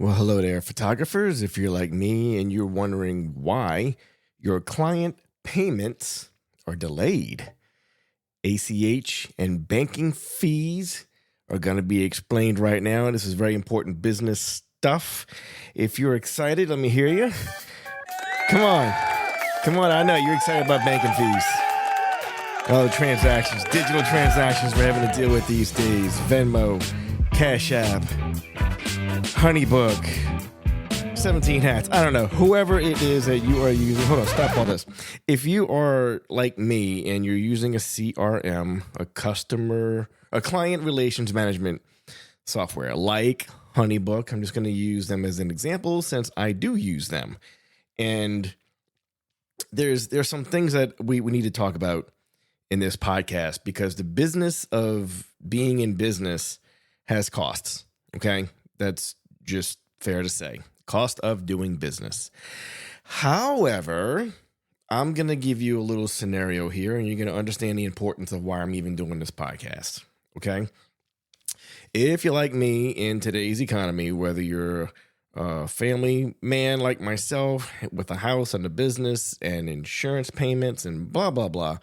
Well, hello there, photographers. If you're like me and you're wondering why your client payments are delayed, ACH and banking fees are going to be explained right now. This is very important business stuff. If you're excited, let me hear you. Come on. Come on. I know you're excited about banking fees. All the transactions, digital transactions we're having to deal with these days. Venmo, Cash App, Honeybook, 17 hats. I don't know. Whoever it is that you are using. Hold on. Stop all this. If you are like me and you're using a CRM, a client relations management software like Honeybook, I'm just going to use them as an example since I do use them. And there's some things that we need to talk about in this podcast because the business of being in business has costs. Okay. That's just fair to say. Cost of doing business. However, I'm going to give you a little scenario here and you're going to understand the importance of why I'm even doing this podcast. Okay. If you're like me in today's economy, whether you're a family man like myself with a house and a business and insurance payments and blah, blah, blah,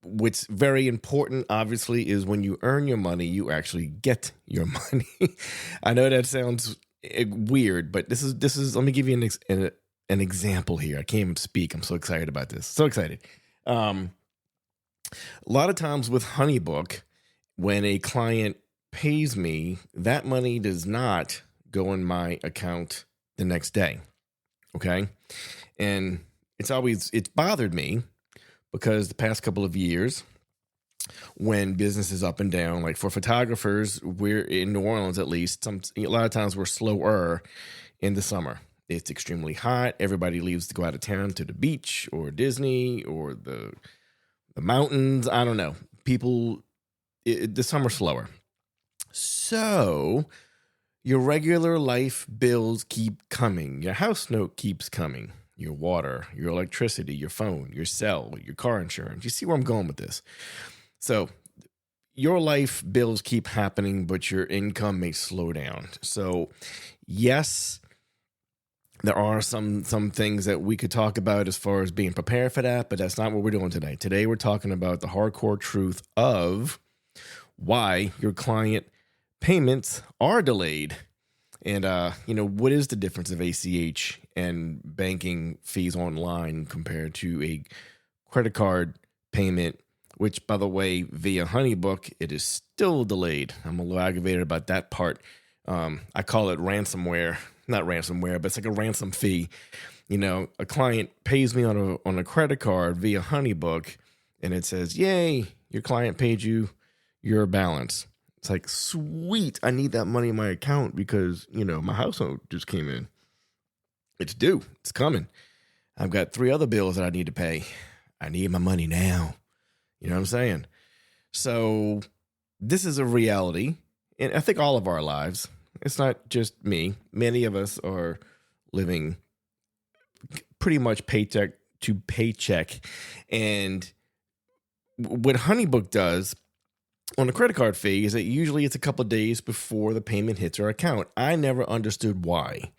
what's very important, obviously, is when you earn your money, you actually get your money. I know that sounds weird, but this is. Let me give you an example here. I can't even speak. I'm so excited about this. So excited. A lot of times with Honeybook, when a client pays me, that money does not go in my account the next day. Okay, and it's bothered me. Because the past couple of years, when business is up and down, like for photographers, we're in New Orleans at least. A lot of times we're slower in the summer. It's extremely hot. Everybody leaves to go out of town to the beach or Disney or the mountains. I don't know. The summer's slower. So your regular life bills keep coming. Your house note keeps coming. Your water, your electricity, your phone, your cell, your car insurance. You see where I'm going with this? So your life bills keep happening, but your income may slow down. So yes, there are some things that we could talk about as far as being prepared for that, but that's not what we're doing today. Today, we're talking about the hardcore truth of why your client payments are delayed. And, what is the difference of ACH and banking fees online compared to a credit card payment, which, by the way, via Honeybook, it is still delayed. I'm a little aggravated about that part. I call it ransomware, not ransomware, but it's like a ransom fee. A client pays me on a credit card via Honeybook, and it says, yay, your client paid you your balance. It's like, sweet, I need that money in my account because, my house note just came in. It's due. It's coming. I've got 3 other bills that I need to pay. I need my money now. You know what I'm saying? So this is a reality. And I think all of our lives, it's not just me. Many of us are living pretty much paycheck to paycheck. And what Honeybook does on a credit card fee is that usually it's a couple of days before the payment hits our account. I never understood why.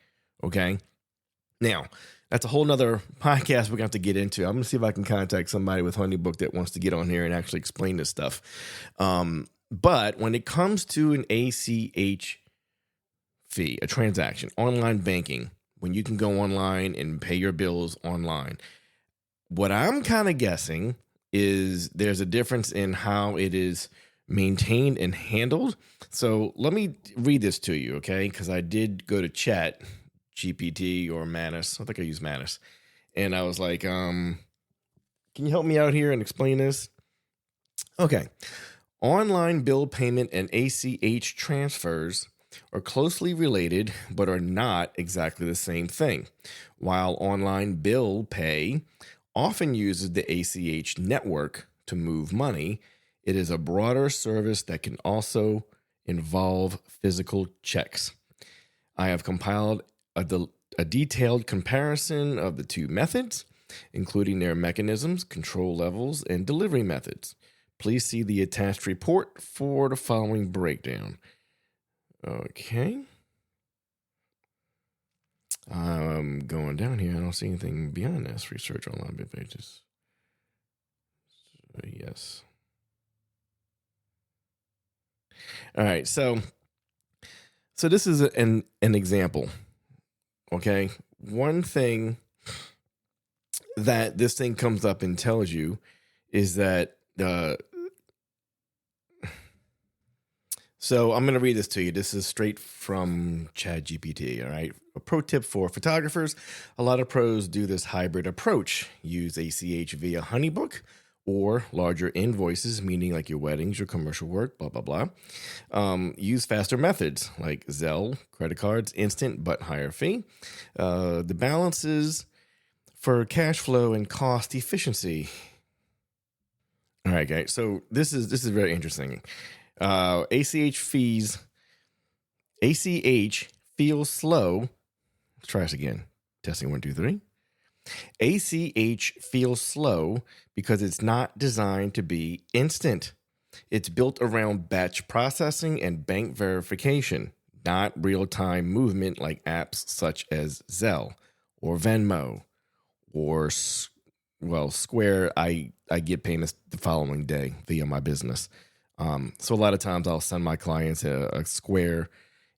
Okay. Now, that's a whole nother podcast we're going to have to get into. I'm going to see if I can contact somebody with Honeybook that wants to get on here and actually explain this stuff. But when it comes to an ACH fee, a transaction, online banking, when you can go online and pay your bills online, what I'm kind of guessing is there's a difference in how it is maintained and handled. So let me read this to you, okay? Because I did go to Chat GPT or Manus. I think I use Manus. And I was like, can you help me out here and explain this? Okay. Online bill payment and ACH transfers are closely related, but are not exactly the same thing. While online bill pay often uses the ACH network to move money, it is a broader service that can also involve physical checks. I have compiled a detailed comparison of the two methods, including their mechanisms, control levels, and delivery methods. Please see the attached report for the following breakdown. Okay. I'm going down here. I don't see anything beyond this. Research online bid pages. Yes. All right. So this is an example. Okay. One thing that this thing comes up and tells you is that so I'm going to read this to you. This is straight from ChatGPT. All right. A pro tip for photographers. A lot of pros do this hybrid approach. Use ACH via Honeybook or larger invoices, meaning like your weddings, your commercial work, blah, blah, blah. Use faster methods like Zelle, credit cards, instant but higher fee. The balances for cash flow and cost efficiency. All right, guys. So this is very interesting. ACH feels slow. Let's try this again. Testing 1, 2, 3. ACH feels slow because it's not designed to be instant. It's built around batch processing and bank verification, not real-time movement like apps such as Zelle or Venmo or Square. I get payments the following day via my business. So a lot of times I'll send my clients a Square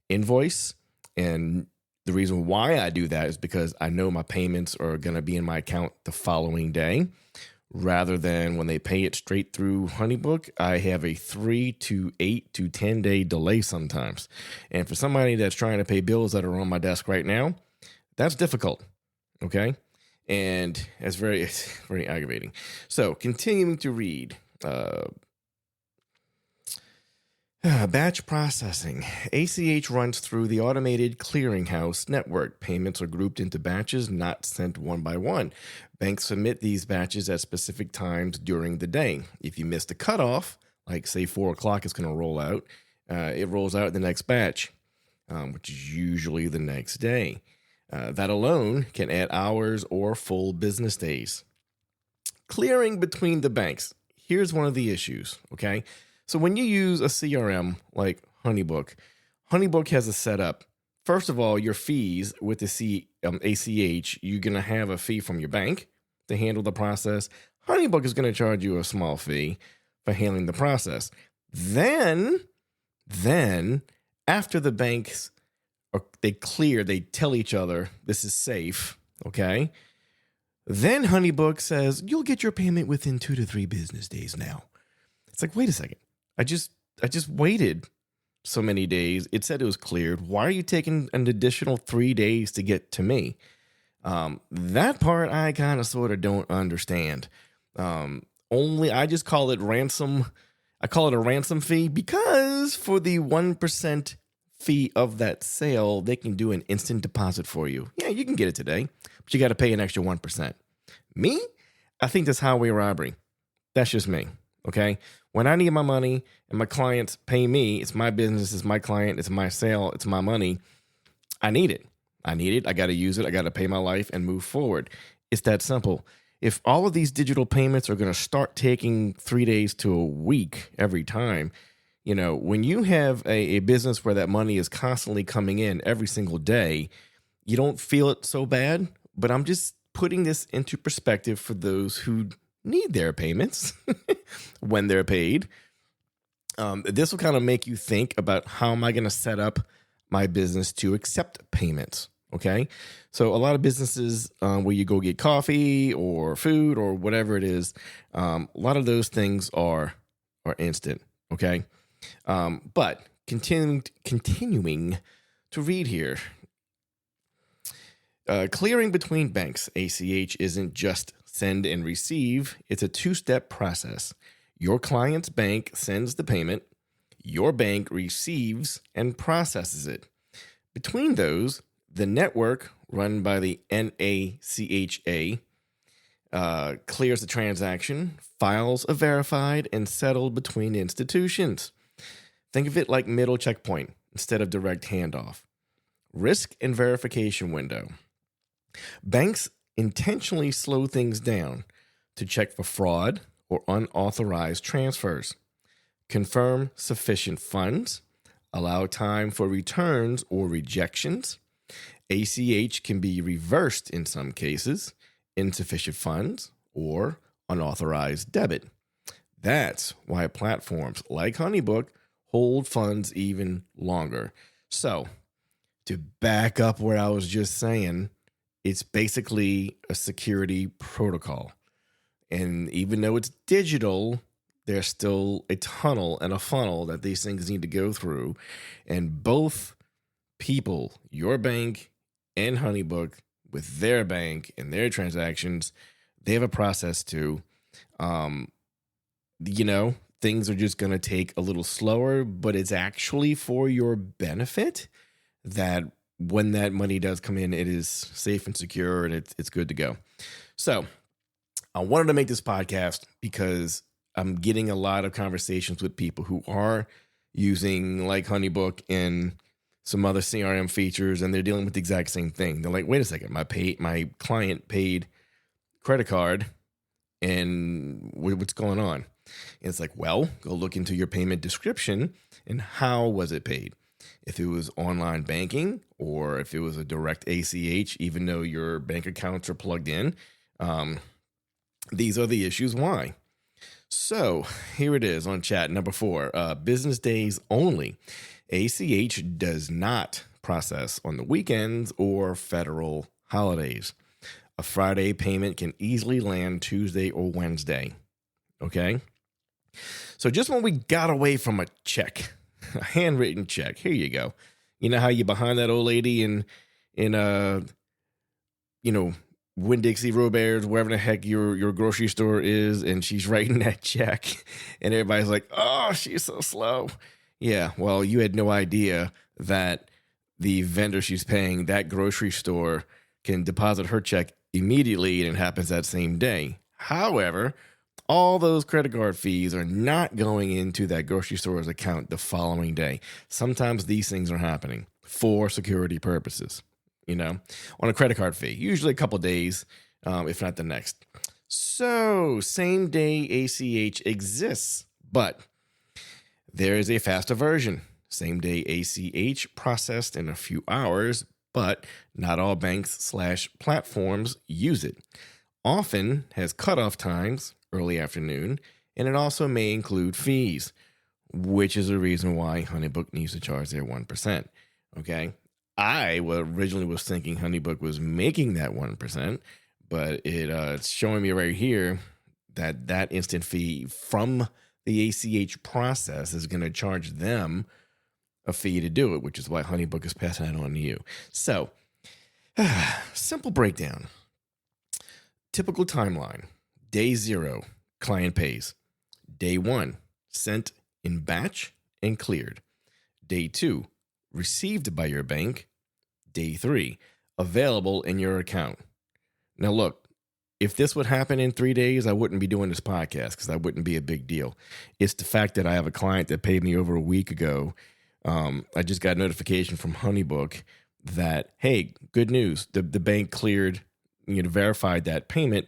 invoice. And the reason why I do that is because I know my payments are going to be in my account the following day, rather than when they pay it straight through Honeybook. I have a 3 to 8 to 10 day delay sometimes. And for somebody that's trying to pay bills that are on my desk right now, that's difficult. Okay. And it's very aggravating. So continuing to read, batch processing. ACH runs through the automated clearinghouse network. Payments are grouped into batches, not sent one by one. Banks submit these batches at specific times during the day. If you miss the cutoff, like say 4 o'clock is going to roll out, it rolls out the next batch, which is usually the next day. That alone can add hours or full business days. Clearing between the banks. Here's one of the issues, okay? So when you use a CRM like Honeybook, Honeybook has a setup. First of all, your fees with the ACH, you're going to have a fee from your bank to handle the process. Honeybook is going to charge you a small fee for handling the process. Then after the banks they tell each other this is safe, okay? Then Honeybook says you'll get your payment within 2 to 3 business days now. It's like, wait a second. I just waited so many days. It said it was cleared. Why are you taking an additional 3 days to get to me? That part I kind of sort of don't understand. I just call it ransom. I call it a ransom fee because for the 1% fee of that sale, they can do an instant deposit for you. Yeah, you can get it today, but you got to pay an extra 1%. Me? I think that's highway robbery. That's just me. Okay. When I need my money and my clients pay me, it's my business, it's my client, it's my sale, it's my money. I need it. I got to use it. I got to pay my life and move forward. It's that simple. If all of these digital payments are going to start taking 3 days to a week every time, when you have a business where that money is constantly coming in every single day, you don't feel it so bad. But I'm just putting this into perspective for those who need their payments when they're paid. This will kind of make you think about how am I going to set up my business to accept payments. Okay. So a lot of businesses where you go get coffee or food or whatever it is, a lot of those things are instant. Okay. But continuing to read here, clearing between banks, ACH isn't just send and receive. It's a 2-step process. Your client's bank sends the payment. Your bank receives and processes it. Between those, the network run by the NACHA clears the transaction. Files are verified and settled between institutions. Think of it like middle checkpoint instead of direct handoff. Risk and verification window. Banks intentionally slow things down to check for fraud or unauthorized transfers, confirm sufficient funds, allow time for returns or rejections. ACH can be reversed in some cases, insufficient funds, or unauthorized debit. That's why platforms like HoneyBook hold funds even longer. So, to back up what I was just saying, it's basically a security protocol. And even though it's digital, there's still a tunnel and a funnel that these things need to go through. And both people, your bank and HoneyBook, with their bank and their transactions, they have a process too. Things are just going to take a little slower, but it's actually for your benefit that when that money does come in, it is safe and secure and it's good to go. So I wanted to make this podcast because I'm getting a lot of conversations with people who are using like HoneyBook and some other CRM features, and they're dealing with the exact same thing. They're like, wait a second, my client paid credit card, and what's going on? And it's like, well, go look into your payment description and how was it paid? If it was online banking or if it was a direct ACH, even though your bank accounts are plugged in, these are the issues why. So here it is on chat number 4, business days only. ACH does not process on the weekends or federal holidays. A Friday payment can easily land Tuesday or Wednesday. Okay. So just when we got away from a check, a handwritten check, here you go. You know how you behind that old lady in Winn-Dixie, Roberts, wherever the heck your grocery store is, and she's writing that check, and everybody's like, oh, she's so slow. Yeah, well, you had no idea that the vendor she's paying, that grocery store, can deposit her check immediately, and it happens that same day. However, all those credit card fees are not going into that grocery store's account the following day. Sometimes these things are happening for security purposes, on a credit card fee, usually a couple days, if not the next. So same day ACH exists, but there is a faster version. Same day ACH processed in a few hours, but not all banks/platforms use it. Often has cutoff times, early afternoon, and it also may include fees, which is the reason why HoneyBook needs to charge their 1%. Okay. I originally was thinking HoneyBook was making that 1%, but it's showing me right here that instant fee from the ACH process is going to charge them a fee to do it, which is why HoneyBook is passing that on to you. So, simple breakdown. Typical timeline. Day 0, client pays. Day 1, sent in batch and cleared. Day 2, received by your bank. Day 3, available in your account. Now look, if this would happen in 3 days, I wouldn't be doing this podcast because that wouldn't be a big deal. It's the fact that I have a client that paid me over a week ago. I just got notification from HoneyBook that, hey, good news. The bank cleared, verified that payment.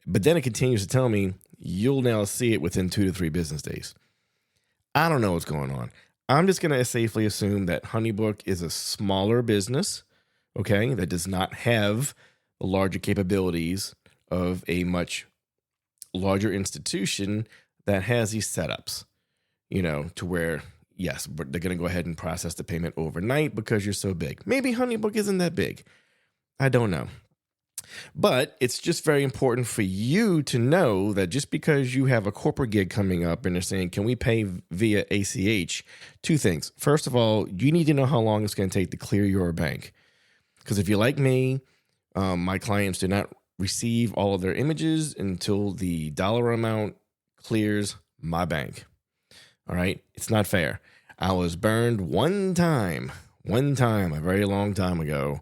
But then it continues to tell me you'll now see it within 2 to 3 business days. I don't know what's going on. I'm just going to safely assume that HoneyBook is a smaller business, okay, that does not have the larger capabilities of a much larger institution that has these setups, to where, yes, but they're going to go ahead and process the payment overnight because you're so big. Maybe HoneyBook isn't that big. I don't know. But it's just very important for you to know that just because you have a corporate gig coming up and they're saying, can we pay via ACH? 2 things. First of all, you need to know how long it's going to take to clear your bank. Because if you're like me, my clients do not receive all of their images until the dollar amount clears my bank. All right. It's not fair. I was burned one time, a very long time ago,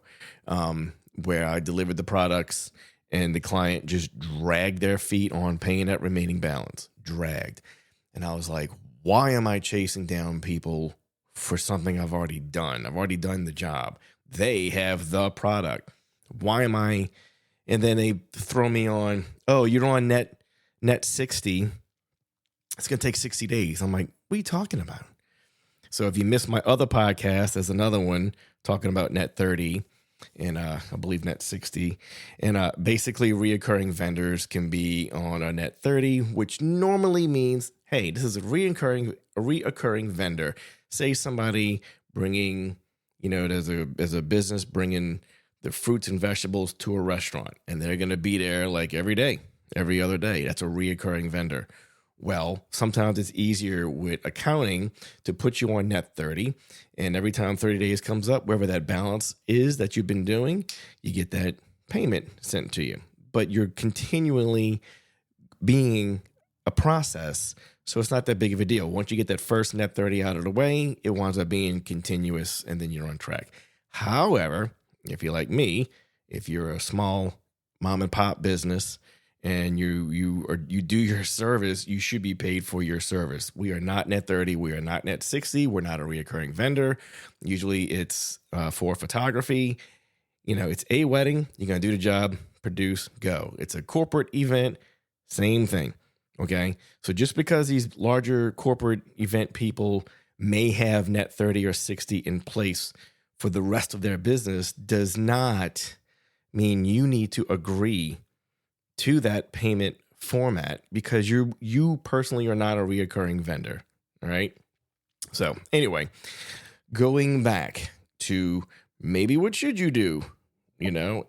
where I delivered the products and the client just dragged their feet on paying that remaining balance. Dragged. And I was like, why am I chasing down people for something I've already done? I've already done the job. They have the product. Why am I? And then they throw me on, oh, you're on net 60. It's going to take 60 days. I'm like, what are you talking about? So if you missed my other podcast, there's another one talking about net 30 and I believe net 60. And basically reoccurring vendors can be on a net 30, which normally means, hey, this is a reoccurring vendor. Say somebody bringing, there's a business bringing the fruits and vegetables to a restaurant, and they're going to be there like every day, every other day. That's a reoccurring vendor. Well, sometimes it's easier with accounting to put you on net 30. And every time 30 days comes up, wherever that balance is that you've been doing, you get that payment sent to you. But you're continually being a process, so it's not that big of a deal. Once you get that first net 30 out of the way, it winds up being continuous, and then you're on track. However, if you're like me, if you're a small mom and pop business, and you do your service, you should be paid for your service. We are not net 30. We are not net 60. We're not a reoccurring vendor. Usually it's for photography. It's a wedding. You're going to do the job, produce, go. It's a corporate event. Same thing. Okay. So just because these larger corporate event people may have net 30 or 60 in place for the rest of their business does not mean you need to agree to that payment format, because you personally are not a reoccurring vendor. All right. So anyway, going back to maybe what should you do,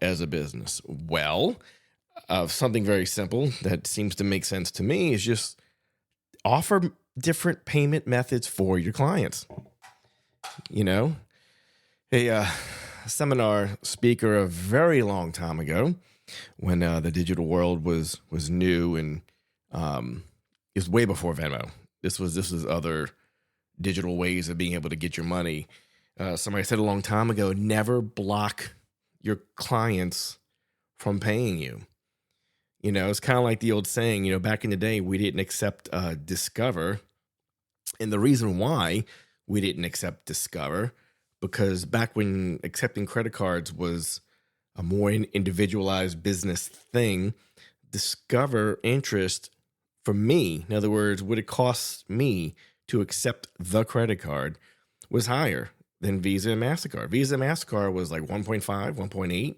as a business? Well, something very simple that seems to make sense to me is just offer different payment methods for your clients. A seminar speaker a very long time ago, when the digital world was new, and it was way before Venmo. This was other digital ways of being able to get your money. Somebody said a long time ago, never block your clients from paying you. It's kind of like the old saying, back in the day, we didn't accept Discover. And the reason why we didn't accept Discover, because back when accepting credit cards was a more individualized business thing, Discover interest for me, in other words, what it costs me to accept the credit card, was higher than Visa and MasterCard. Visa and MasterCard was like 1.5, 1.8,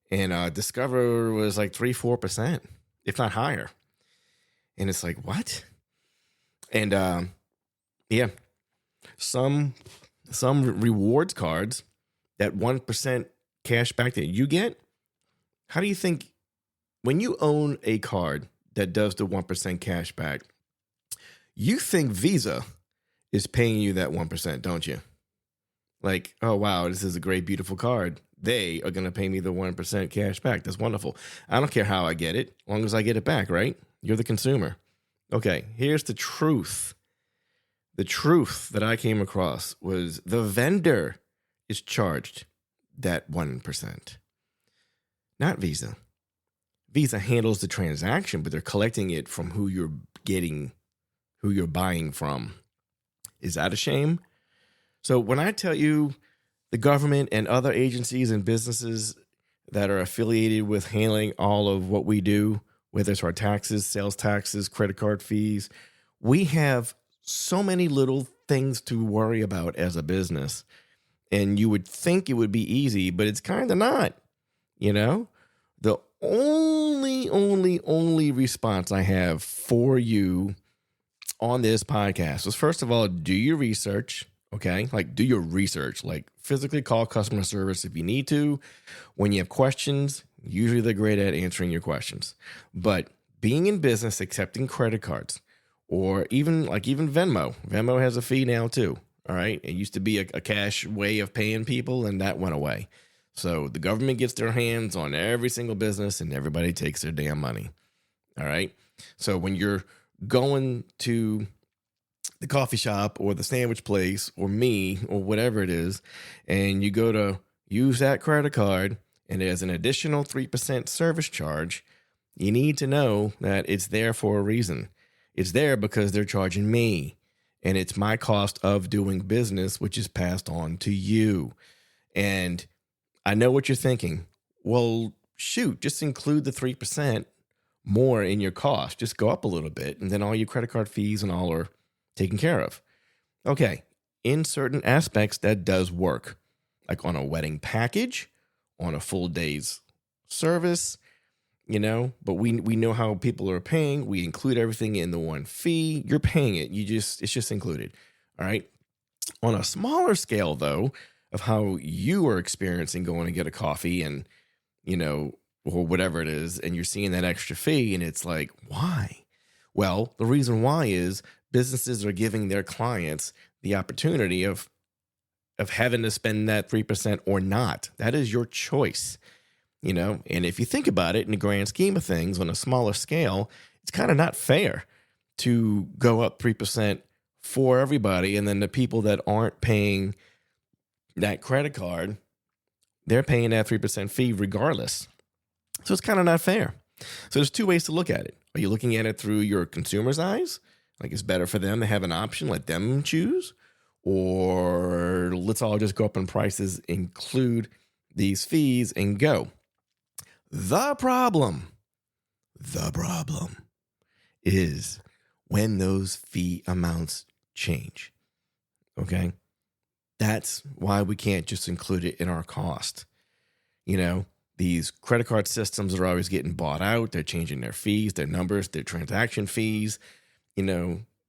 and Discover was like 3-4%, if not higher. And it's like, what? And yeah, some rewards cards, that 1% cash back that you get, how do you think, when you own a card that does the 1% cash back, you think Visa is paying you that 1%, don't you? Like, oh, wow, this is a great, beautiful card. They are going to pay me the 1% cash back. That's wonderful. I don't care how I get it, as long as I get it back, right? You're the consumer. Okay, here's the truth. The truth that I came across was the vendor is charged that 1%, not Visa. Visa handles the transaction, but they're collecting it from who you're buying from. Is that a shame? So when I tell you the government and other agencies and businesses that are affiliated with handling all of what we do, whether it's our taxes, sales taxes, credit card fees, we have so many little things to worry about as a business. And you would think it would be easy, but it's kind of not. The only response I have for you on this podcast was, first of all, do your research. Okay. Like, do your research, like physically call customer service if you need to. When you have questions, usually they're great at answering your questions. But being in business, accepting credit cards, or even Venmo. Venmo has a fee now too. All right. It used to be a cash way of paying people, and that went away. So the government gets their hands on every single business, and everybody takes their damn money. All right. So when you're going to the coffee shop or the sandwich place or me or whatever it is, and you go to use that credit card and there's an additional 3% service charge, you need to know that it's there for a reason. It's there because they're charging me, and it's my cost of doing business, which is passed on to you. And I know what you're thinking. Well, shoot, just include the 3% more in your cost. Just go up a little bit, and then all your credit card fees and all are taken care of. Okay, in certain aspects that does work, like on a wedding package, on a full day's service, but we know how people are paying. We include everything in the one fee. You're paying it. It's just included. All right. On a smaller scale, though, of how you are experiencing going to get a coffee and, or whatever it is, and you're seeing that extra fee and it's like, why? Well, the reason why is businesses are giving their clients the opportunity of having to spend that 3% or not. That is your choice, and if you think about it in the grand scheme of things on a smaller scale, it's kind of not fair to go up 3% for everybody. And then the people that aren't paying that credit card, they're paying that 3% fee regardless. So it's kind of not fair. So there's two ways to look at it. Are you looking at it through your consumer's eyes? Like it's better for them to have an option, let them choose? Or let's all just go up in prices, include these fees and go. The problem is when those fee amounts change. Okay. That's why we can't just include it in our cost. These credit card systems are always getting bought out. They're changing their fees, their numbers, their transaction fees.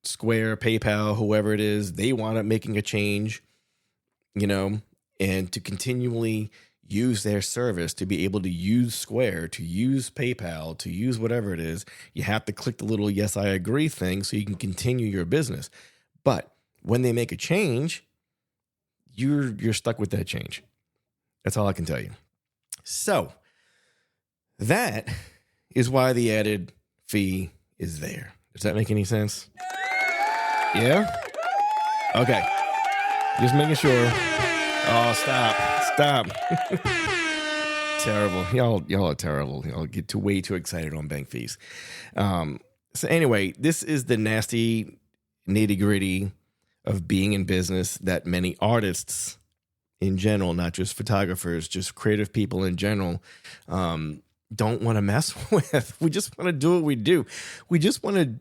Square, PayPal, whoever it is, they wind up making a change, and to continually use their service, to be able to use Square, to use PayPal, to use whatever it is, you have to click the little yes, I agree thing so you can continue your business. But when they make a change, you're stuck with that change. That's all I can tell you. So that is why the added fee is there. Does that make any sense? Yeah? Okay. Just making sure. Oh, stop. Terrible. Y'all are terrible. Y'all get way too excited on bank fees. So anyway, this is the nasty nitty-gritty of being in business that many artists in general, not just photographers, just creative people in general, don't want to mess with. We just want to do what we do. We just want to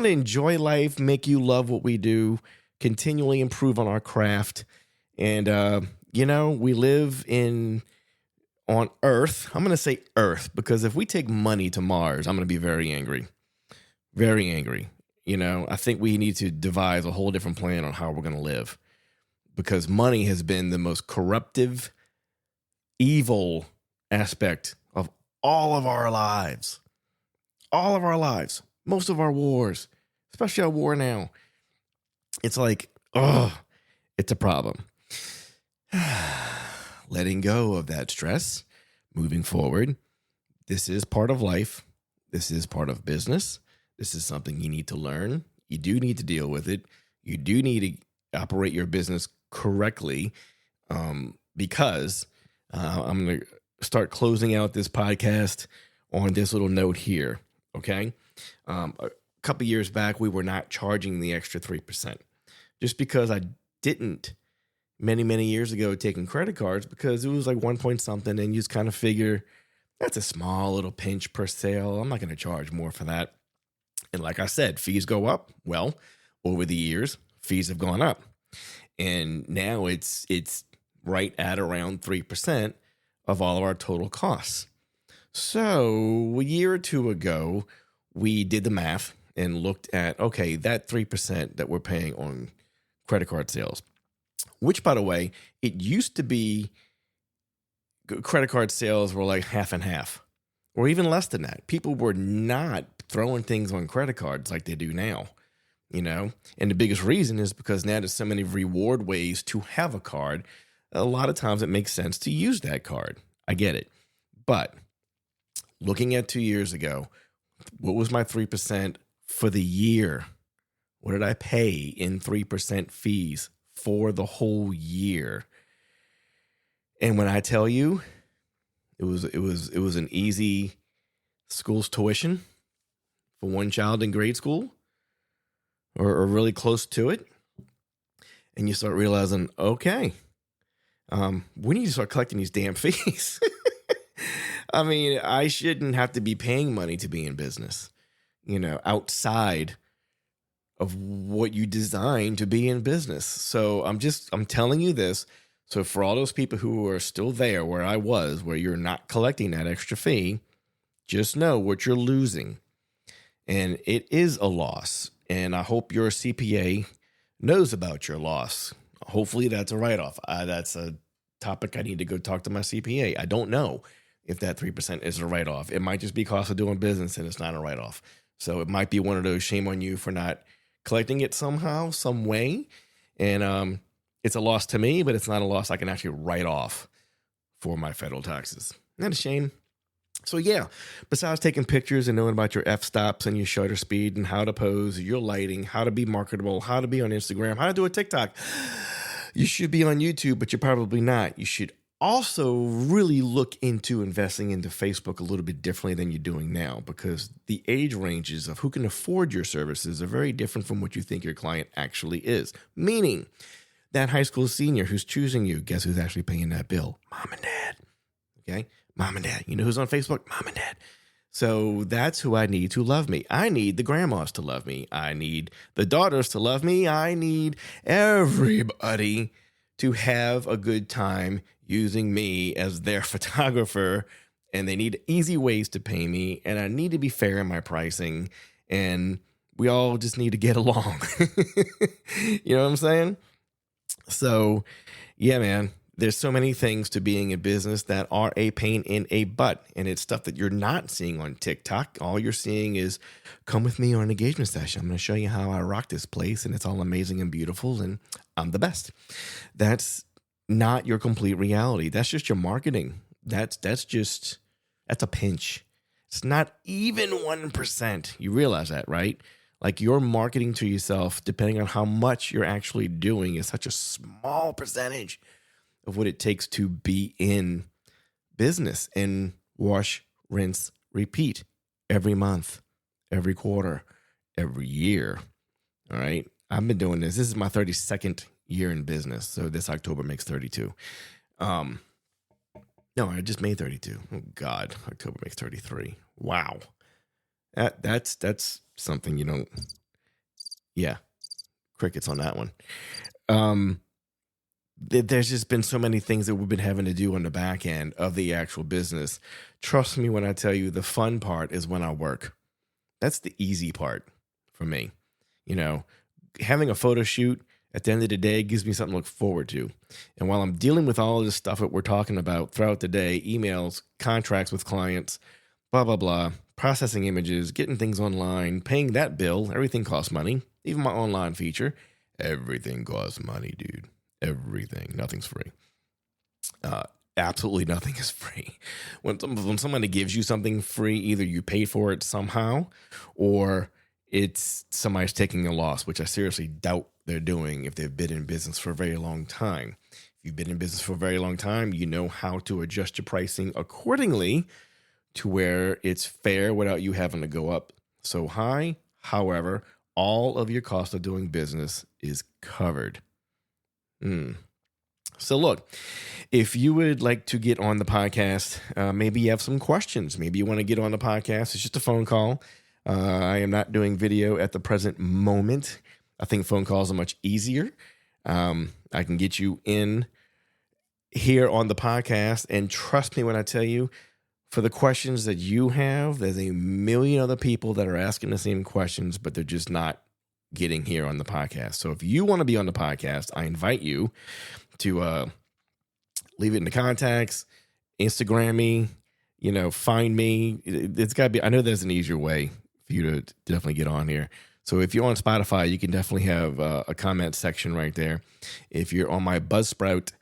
enjoy life, make you love what we do, continually improve on our craft. And, we live on Earth. I'm going to say Earth, because if we take money to Mars, I'm going to be very angry. Very angry. I think we need to devise a whole different plan on how we're going to live, because money has been the most corruptive, evil aspect of all of our lives. All of our lives. Most of our wars, especially our war now. It's like, it's a problem. Letting go of that stress, moving forward. This is part of life. This is part of business. This is something you need to learn. You do need to deal with it. You do need to operate your business correctly, because I'm going to start closing out this podcast on this little note here. Okay. A couple years back, we were not charging the extra 3%, just because I didn't many years ago taking credit cards, because it was like 1 point something, and you just kind of figure that's a small little pinch per sale. I'm not going to charge more for that. And like I said, fees go up. Well, over the years, fees have gone up, and now it's right at around 3% of all of our total costs. So a year or two ago, we did the math and looked at, okay, that 3% that we're paying on credit card sales, which, by the way, it used to be credit card sales were like half and half, or even less than that. People were not throwing things on credit cards like they do now, and the biggest reason is because now there's so many reward ways to have a card. A lot of times it makes sense to use that card. I get it. But looking at 2 years ago, what was my 3% for the year? What did I pay in 3% fees for the whole year? And when I tell you, it was an easy school's tuition for one child in grade school, or really close to it. And you start realizing, okay, we need to start collecting these damn fees. I mean, I shouldn't have to be paying money to be in business, outside of what you designed to be in business. So I'm telling you this. So for all those people who are still there where I was, where you're not collecting that extra fee, just know what you're losing. And it is a loss. And I hope your CPA knows about your loss. Hopefully that's a write-off. That's a topic I need to go talk to my CPA. I don't know if that 3% is a write-off. It might just be cost of doing business and it's not a write-off. So it might be one of those shame on you for not collecting it somehow, some way. And it's a loss to me, but it's not a loss I can actually write off for my federal taxes. Isn't that a shame? So yeah, besides taking pictures and knowing about your f-stops and your shutter speed and how to pose, your lighting, how to be marketable, how to be on Instagram, how to do a TikTok, you should be on YouTube, but you're probably not. You should also really look into investing into Facebook a little bit differently than you're doing now, because the age ranges of who can afford your services are very different from what you think your client actually is. Meaning that high school senior who's choosing you, guess who's actually paying that bill? Mom and dad. Okay? Mom and dad. You know who's on Facebook? Mom and dad. So that's who I need to love me. I need the grandmas to love me. I need the daughters to love me. I need everybody to have a good time using me as their photographer. And they need easy ways to pay me. And I need to be fair in my pricing. And we all just need to get along. You know what I'm saying? So, yeah, man. There's so many things to being in business that are a pain in a butt. And it's stuff that you're not seeing on TikTok. All you're seeing is, come with me on an engagement session. I'm going to show you how I rock this place. And it's all amazing and beautiful. And I'm the best. That's not your complete reality. That's just your marketing. That's a pinch. It's not even 1%. You realize that, right? Like your marketing to yourself, depending on how much you're actually doing, is such a small percentage of what it takes to be in business and wash, rinse, repeat every month, every quarter, every year. All right. I've been doing this. This is my 32nd year in business. So this October makes 32. No, I just made 32. Oh God. October makes 33. Wow. That's something you don't. Yeah. Crickets on that one. There's just been so many things that we've been having to do on the back end of the actual business. Trust me when I tell you the fun part is when I work. That's the easy part for me. You know, having a photo shoot at the end of the day gives me something to look forward to. And while I'm dealing with all of this stuff that we're talking about throughout the day, emails, contracts with clients, blah, blah, blah, processing images, getting things online, paying that bill, everything costs money. Even my online feature, everything costs money, dude. Everything. Nothing's free. Absolutely nothing is free. When somebody gives you something free, either you pay for it somehow or it's somebody's taking a loss, which I seriously doubt they're doing if they've been in business for a very long time. If you've been in business for a very long time, you know how to adjust your pricing accordingly to where it's fair without you having to go up so high. However, all of your cost of doing business is covered. So look, if you would like to get on the podcast, maybe you have some questions. Maybe you want to get on the podcast. It's just a phone call. I am not doing video at the present moment. I think phone calls are much easier. I can get you in here on the podcast. And trust me when I tell you, for the questions that you have, there's a million other people that are asking the same questions, but they're just not getting here on the podcast. So if you want to be on the podcast, I invite you to leave it in the contacts, Instagram me, find me. It's got to be, I know there's an easier way for you to definitely get on here. So if you're on Spotify, you can definitely have a comment section right there. If you're on my Buzzsprout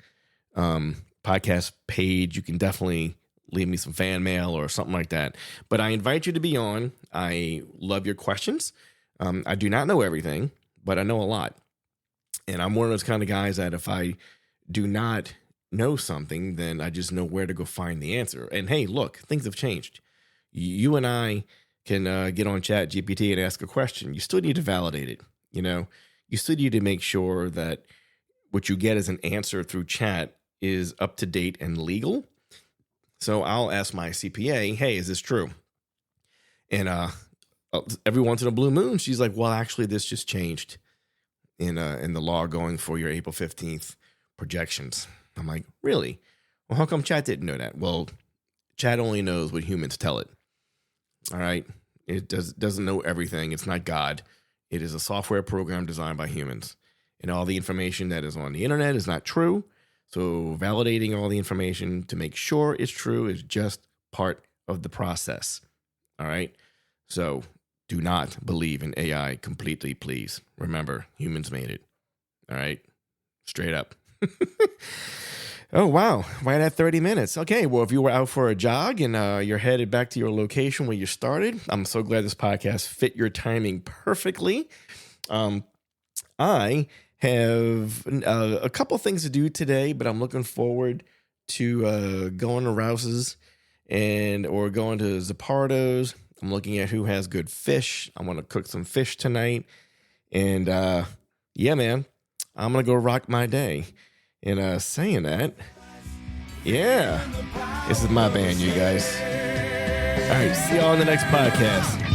podcast page, you can definitely leave me some fan mail or something like that. But I invite you to be on. I love your questions. I do not know everything, but I know a lot. And I'm one of those kind of guys that if I do not know something, then I just know where to go find the answer. And hey, look, things have changed. You and I can get on Chat GPT and ask a question. You still need to validate it. You still need to make sure that what you get as an answer through chat is up to date and legal. So I'll ask my CPA, hey, is this true? And every once in a blue moon, she's like, well, actually, this just changed in the law going for your April 15th projections. I'm like, really? Well, how come chat didn't know that? Well, chat only knows what humans tell it. All right. It doesn't know everything. It's not God. It is a software program designed by humans. And all the information that is on the internet is not true. So validating all the information to make sure it's true is just part of the process. All right. So do not believe in AI completely, please. Remember, humans made it. All right. Straight up. Oh, wow. Right at 30 minutes. Okay. Well, if you were out for a jog and you're headed back to your location where you started, I'm so glad this podcast fit your timing perfectly. I have a couple things to do today, but I'm looking forward to going to Rouse's or going to Zapardo's. I'm looking at who has good fish. I want to cook some fish tonight. And yeah, man, I'm going to go rock my day. And saying that, yeah, this is my band, you guys. All right, see y'all on the next podcast.